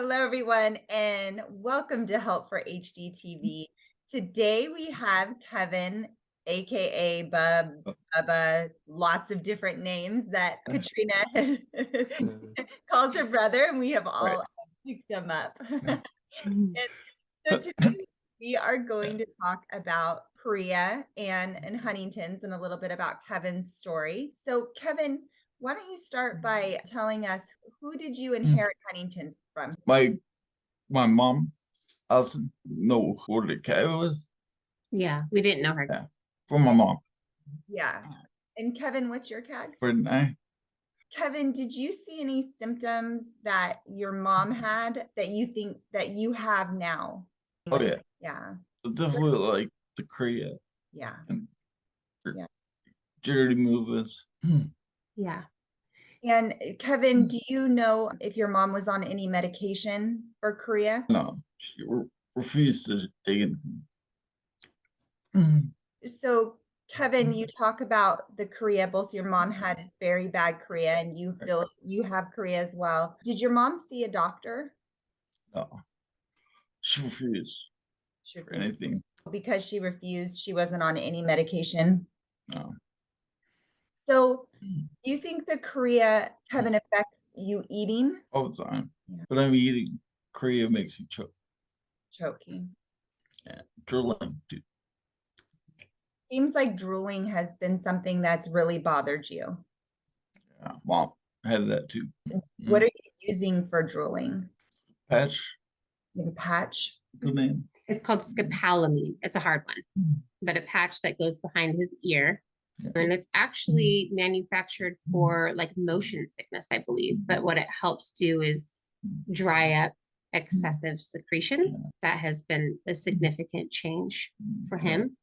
Hello, everyone, and welcome to Help for HDTV. Today we have Kevin, aka Bubba, lots of different names that Katrina calls her brother, and we have all picked them up. And so today we are going to talk about Chorea and Huntington's and a little bit about Kevin's story. So Kevin, why don't you start by telling us, who did you inherit Huntington's from? My mom. I also know who the cat was. Yeah, we didn't know her. Yeah, from my mom. Yeah. And Kevin, what's your CAG? For I. Kevin, did you see any symptoms that your mom had that you think that you have now? Oh yeah. Yeah. So definitely like the Chorea. Yeah. And Yeah. dirty movements. Yeah. And Kevin, do you know if your mom was on any medication for Chorea? No, she refused to take anything. So Kevin, you talk about the Chorea, both your mom had very bad Chorea and you feel you have Chorea as well. Did your mom see a doctor? No, she refused for anything. Because she refused, she wasn't on any medication? No. So do you think the Chorea, Kevin, affects you eating? All the time. Yeah. But I'm eating. Chorea makes you choke. Choking. Yeah, drooling too. Seems like drooling has been something that's really bothered you. Yeah, mom had that too. What are you using for drooling? Patch. A patch? Good name. It's called scopolamine. It's a hard one, but a patch that goes behind his ear. Yeah. And it's actually manufactured for like motion sickness, I believe. But what it helps do is dry up excessive secretions. That has been a significant change for him.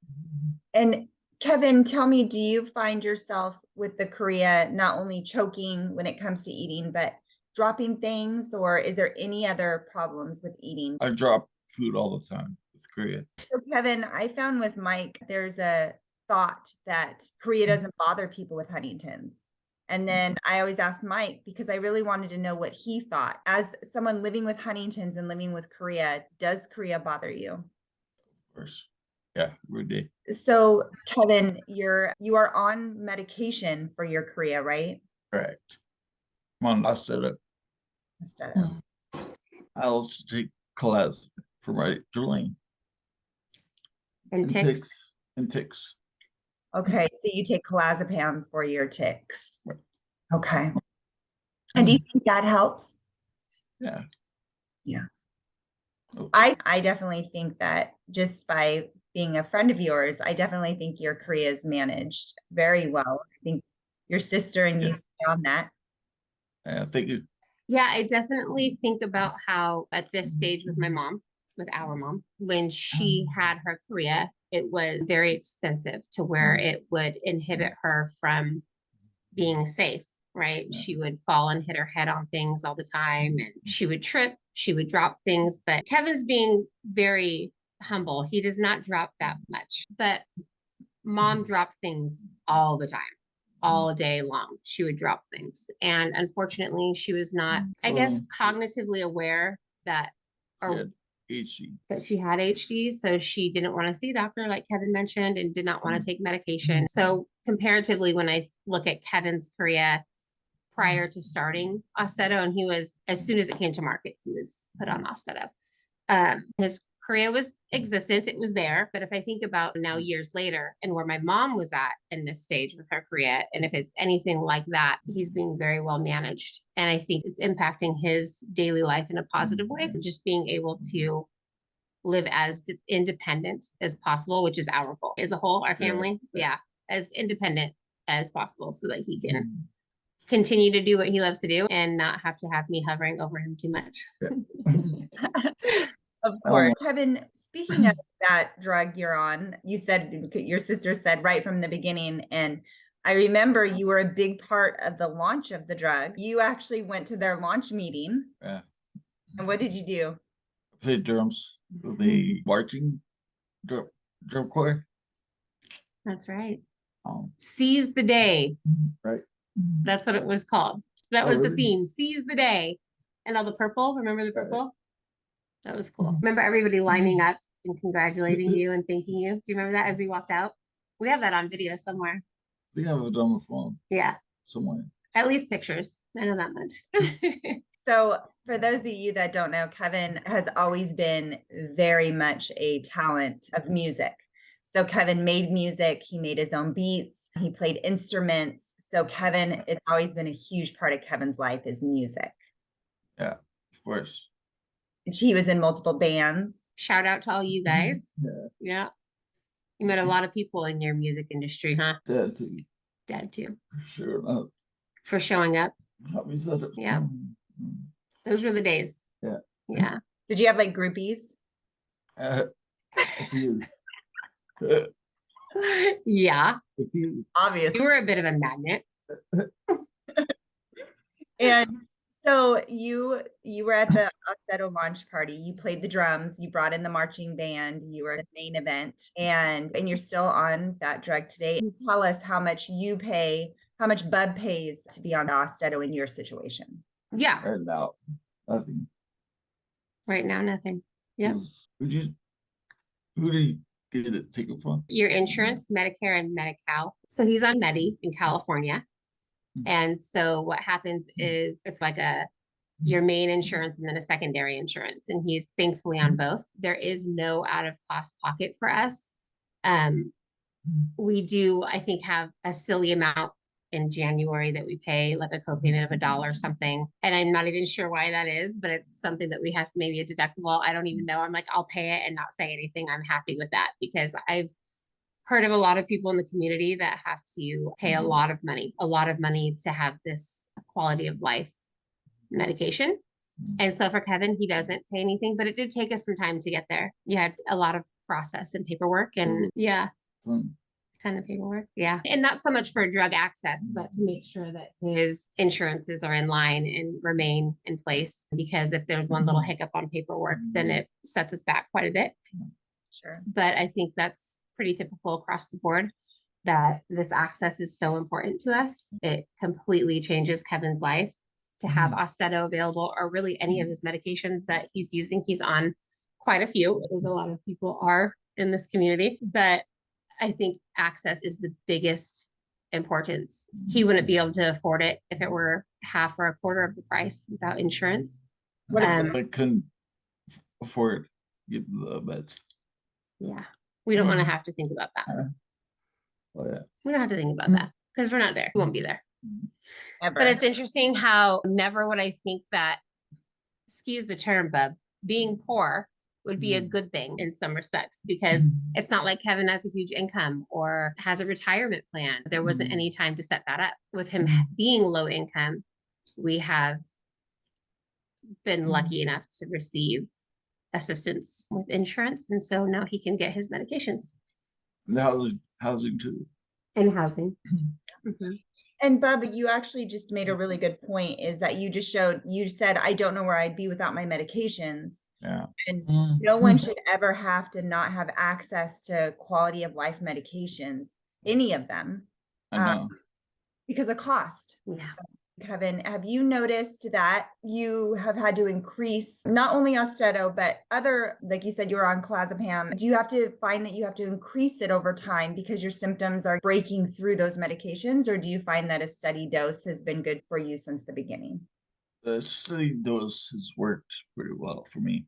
And Kevin, tell me, do you find yourself with the Chorea not only choking when it comes to eating, but dropping things, or is there any other problems with eating? I drop food all the time with Chorea. So Kevin, I found with Mike, there's a thought that Chorea doesn't bother people with Huntington's. And then I always asked Mike because I really wanted to know what he thought. As someone living with Huntington's and living with Chorea, does Chorea bother you? Of course. Yeah, every day. So Kevin, you are on medication for your Chorea, right? Correct. I'm on Austedo. I also take classes for my drooling. And ticks. And ticks. Okay, so you take clozapam for your ticks. Right. Okay. And do you think that helps? Yeah. Yeah. Okay. I definitely think that just by being a friend of yours, I definitely think your Chorea is managed very well. I think your sister and you stay on that. Yeah, thank you. Yeah, I definitely think about how at this stage with my mom, with our mom, when she had her Chorea, it was very extensive to where it would inhibit her from being safe, right? Yeah. She would fall and hit her head on things all the time, and she would trip, she would drop things. But Kevin's being very humble. He does not drop that much. But mom dropped things all the time. All day long, she would drop things. And unfortunately, she was not, I guess, cognitively aware that, or HD. That she had HD. So she didn't want to see a doctor, like Kevin mentioned, and did not want to take medication. So comparatively, when I look at Kevin's Chorea prior to starting Austedo, and he was, as soon as it came to market, he was put on Austedo. His Chorea was existent, it was there. But if I think about now years later and where my mom was at in this stage with her Chorea, and if it's anything like that, he's being very well managed. And I think it's impacting his daily life in a positive way, just being able to live as independent as possible, which is our goal as a whole, our family. Yeah, as independent as possible so that he can continue to do what he loves to do and not have to have me hovering over him too much. Of course. Kevin, speaking of that drug you're on, you said, your sister said right from the beginning, and I remember you were a big part of the launch of the drug. You actually went to their launch meeting. Yeah. And what did you do? I played drums with the marching drum choir. That's right. Seize the day. Right. That's what it was called. That was the theme. Seize the day. And all the purple, remember the purple? That was cool. Remember everybody lining up and congratulating you and thanking you? Do you remember that as we walked out? We have that on video somewhere. I think I have it on my phone Yeah, somewhere. at least pictures. I know that much. So for those of you that don't know, Kevin has always been very much a talent of music. So Kevin made music, he made his own beats, he played instruments. So Kevin, it's always been a huge part of Kevin's life is music. Yeah, of course. He was in multiple bands. Shout out to all you guys. Yeah. Yeah. You met a lot of people in your music industry, huh? Dad too. Dad too. Sure enough. For showing up. Help me set it. Yeah. Those were the days. Yeah. Yeah. Did you have like groupies? A few. Yeah. A few. Obviously. You were a bit of a magnet. And so you were at the Osteto launch party, you played the drums, you brought in the marching band, you were the main event, and you're still on that drug today. Can you tell us how much you pay, how much Bub pays to be on Osteto in your situation? Yeah. Right now, nothing. Right now, nothing. Yeah. Who do you get it take it from? Your insurance, Medicare and Medi-Cal. So he's on Medi in California. And so what happens is it's like your main insurance and then a secondary insurance. And he's thankfully on both. There is no out of cost pocket for us. We do, I think, have a silly amount in January that we pay like a copayment of $1 or something. And I'm not even sure why that is, but it's something that we have maybe a deductible. I don't even know. I'm like, I'll pay it and not say anything. I'm happy with that because I've heard of a lot of people in the community that have to pay a lot of money to have this quality of life medication. And so for Kevin, he doesn't pay anything, but it did take us some time to get there. You had a lot of process and paperwork and yeah. Ton of paperwork. Yeah. And not so much for drug access, but to make sure that his insurances are in line and remain in place. Because if there's one little hiccup on paperwork, then it sets us back quite a bit. Sure. But I think that's pretty typical across the board that this access is so important to us. It completely changes Kevin's life to have Osteto available or really any of his medications that he's using. He's on quite a few, as a lot of people are in this community, but I think access is the biggest importance. He wouldn't be able to afford it if it were half or a quarter of the price without insurance. I couldn't afford get the meds. Yeah. We don't want to have to think about that. Oh yeah. We don't have to think about that because we're not there. We won't be there. Ever. But it's interesting how never would I think that, excuse the term, Bub, being poor would be a good thing in some respects because it's not like Kevin has a huge income or has a retirement plan. There wasn't any time to set that up. With him being low income, we have been lucky enough to receive assistance with insurance. And so now he can get his medications. And housing too. And housing. And Bub, you actually just made a really good point is that you said, I don't know where I'd be without my medications. Yeah. And no one should ever have to not have access to quality of life medications, any of them, I know. because of cost. Yeah. Kevin, have you noticed that you have had to increase not only Osteto, but other, like you said, you were on clozapam. Do you have to find that you have to increase it over time because your symptoms are breaking through those medications? Or do you find that a steady dose has been good for you since the beginning? The steady dose has worked pretty well for me.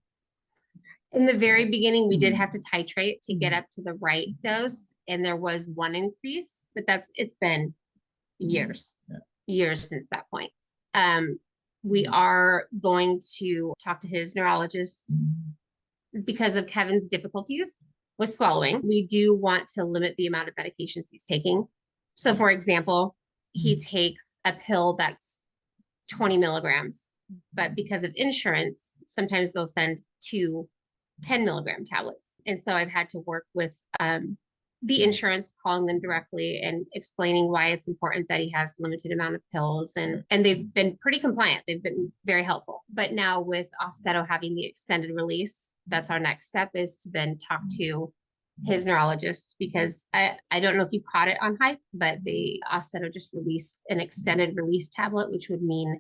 In the very beginning, we did have to titrate to get up to the right dose. And there was one increase, but it's been years. Yeah. Years since that point. We are going to talk to his neurologist because of Kevin's difficulties with swallowing. We do want to limit the amount of medications he's taking. So for example, he takes a pill that's 20 milligrams, but because of insurance, sometimes they'll send 2 10-milligram tablets. And so I've had to work with the insurance, calling them directly and explaining why it's important that he has limited amount of pills. And they've been pretty compliant. They've been very helpful. But now with Osteto having the extended release, that's our next step is to then talk to his neurologist because I don't know if you caught it on Hype, but the Osteto just released an extended release tablet, which would mean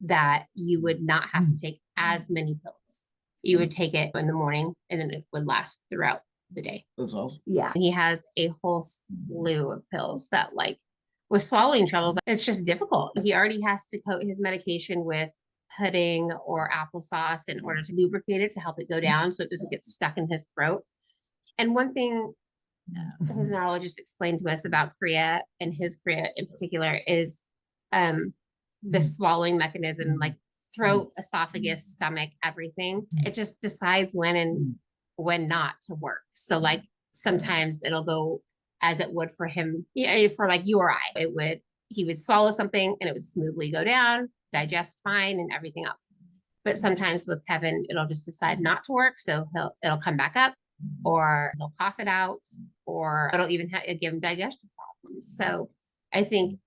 that you would not have to take as many pills. You would take it in the morning and then it would last throughout the day. That's awesome. Yeah. He has a whole slew of pills that, like, with swallowing troubles, it's just difficult. He already has to coat his medication with pudding or applesauce in order to lubricate it to help it go down so it doesn't get stuck in his throat. And one thing his neurologist explained to us about Chorea, and his Chorea in particular, is the swallowing mechanism, like throat, esophagus, stomach, everything. It just decides when and when not to work. So like sometimes it'll go as it would for him, for like you or I. He would swallow something and it would smoothly go down, digest fine, and everything else. But sometimes with Kevin, it'll just decide not to work. So it'll come back up, or he'll cough it out, or it'll even give him digestion problems. So I think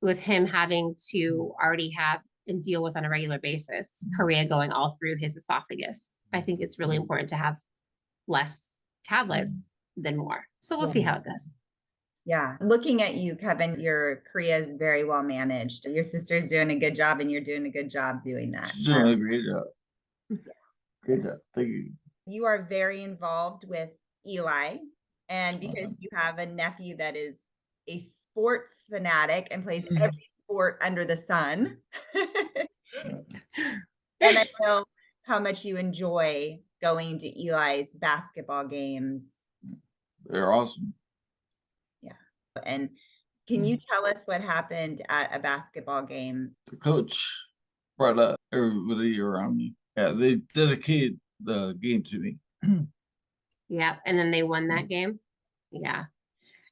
with him having to already have and deal with on a regular basis, Chorea going all through his esophagus, I think it's really important to have less tablets than more. So we'll see how it goes. Yeah. Looking at you, Kevin, your Chorea is very well managed. Your sister's doing a good job and you're doing a good job doing that. She's doing a great job. Great job. Thank you. You are very involved with Eli, and because you have a nephew that is a sports fanatic and plays every sport under the sun. And I know how much you enjoy going to Eli's basketball games. They're awesome. Yeah. And can you tell us what happened at a basketball game? The coach brought up everybody around me. Yeah, they dedicated the game to me. Yeah. And then they won that game. Yeah.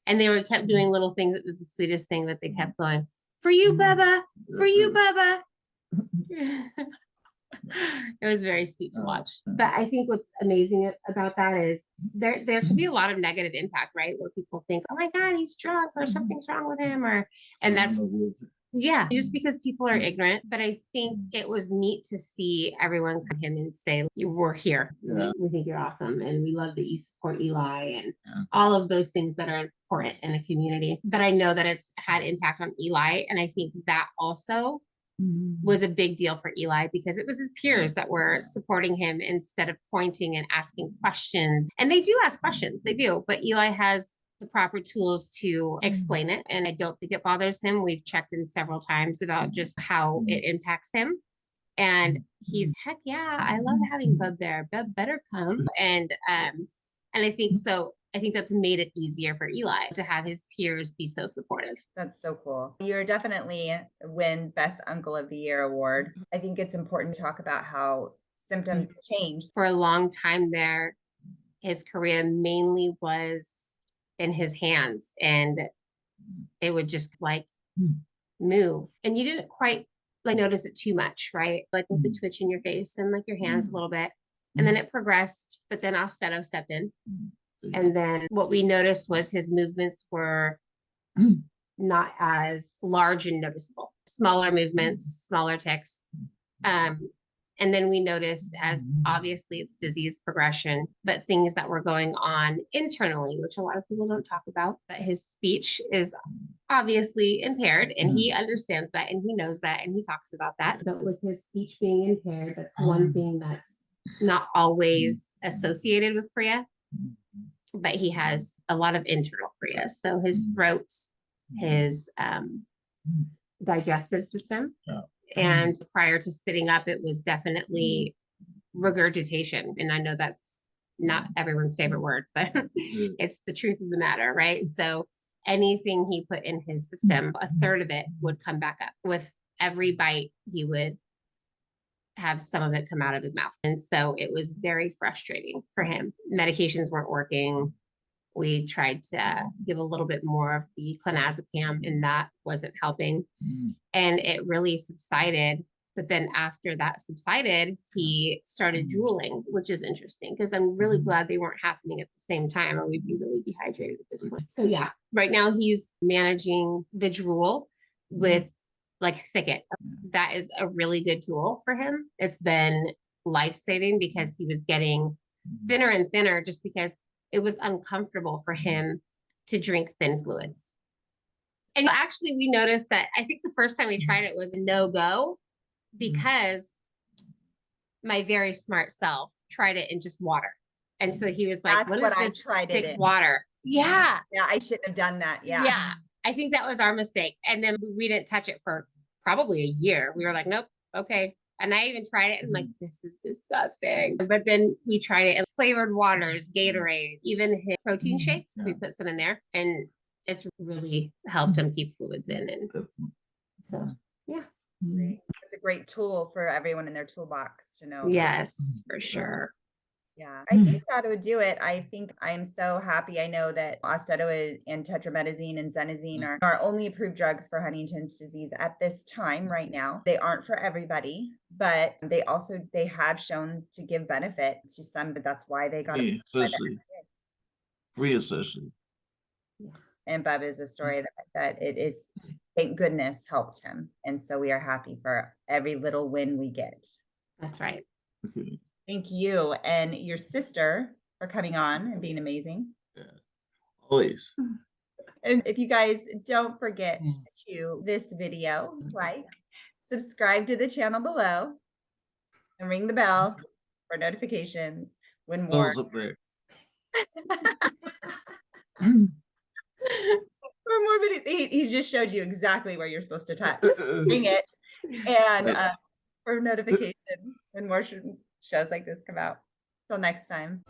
And they kept doing little things. It was the sweetest thing that they kept going, "For you, Bubba, for you, Bubba." It was very sweet to watch. But I think what's amazing about that is there could be a lot of negative impact, right? Where people think, "Oh my God, he's drunk," or "Something's wrong with him," and that's, yeah, just because people are ignorant. But I think it was neat to see everyone come to him and say, "We're here. Yeah. We think you're awesome. And we love that you support Eli," and all of those things that are important in a community. But I know that it's had impact on Eli. And I think that also was a big deal for Eli, because it was his peers that were supporting him instead of pointing and asking questions. And they do ask questions, they do, but Eli has the proper tools to explain it. And I don't think it bothers him. We've checked in several times about just how it impacts him. And he's, heck yeah, I love having Bub there. Bub better come. And I think so. I think that's made it easier for Eli to have his peers be so supportive. That's so cool. You're definitely win Best Uncle of the Year award. I think it's important to talk about how symptoms change. For a long time there, his Chorea mainly was in his hands, and it would just like move. And you didn't quite like notice it too much, right? Like with the twitch in your face and like your hands a little bit. And then it progressed, but then Austedo stepped in. And then what we noticed was his movements were not as large and noticeable. Smaller movements, smaller tics. And then we noticed, as obviously it's disease progression, but things that were going on internally, which a lot of people don't talk about, that his speech is obviously impaired, and he understands that and he knows that and he talks about that. But with his speech being impaired, that's one thing that's not always associated with Chorea. But he has a lot of internal Chorea. So his throat, his digestive system, and prior to spitting up, it was definitely regurgitation. And I know that's not everyone's favorite word, but it's the truth of the matter, right? So anything he put in his system, a third of it would come back up. With every bite, he would have some of it come out of his mouth. And so it was very frustrating for him. Medications weren't working. We tried to give a little bit more of the clonazepam, and that wasn't helping. And it really subsided. But then after that subsided, he started drooling, which is interesting because I'm really glad they weren't happening at the same time, or we'd be really dehydrated at this point. So yeah, right now he's managing the drool with like Thicket. That is a really good tool for him. It's been life-saving because he was getting thinner and thinner just because it was uncomfortable for him to drink thin fluids. And actually we noticed that I think the first time we tried it was a no-go. because my very smart self tried it in just water. And so he was like, That's what is what I this tried it thick in. water? Yeah. Yeah, I shouldn't have done that. Yeah. Yeah. I think that was our mistake. And then we didn't touch it for probably a year. We were like, nope, okay. And I even tried it and I'm like, this is disgusting. But then we tried it in flavored waters, Gatorade, even his protein shakes. We put some in there and it's really helped him keep fluids in. And so, yeah. Great. It's a great tool for everyone in their toolbox to know. Yes, for sure. Yeah, I think that would do it. I think I'm so happy. I know that Austedo and tetrametazine and xenazine are our only approved drugs for Huntington's disease at this time right now. They aren't for everybody, but they have shown to give benefit to some, but that's why they got free, especially. Free, especially. And Bub is a story that it is, thank goodness, helped him. And so we are happy for every little win we get. That's right. Okay. Thank you and your sister for coming on and being amazing. Yeah. Always. And if you guys don't forget to this video, like, subscribe to the channel below, and ring the bell for notifications when more. Bell's up there. For more videos, he just showed you exactly where you're supposed to touch. Ring it, and for notification when more shows like this come out. Till next time.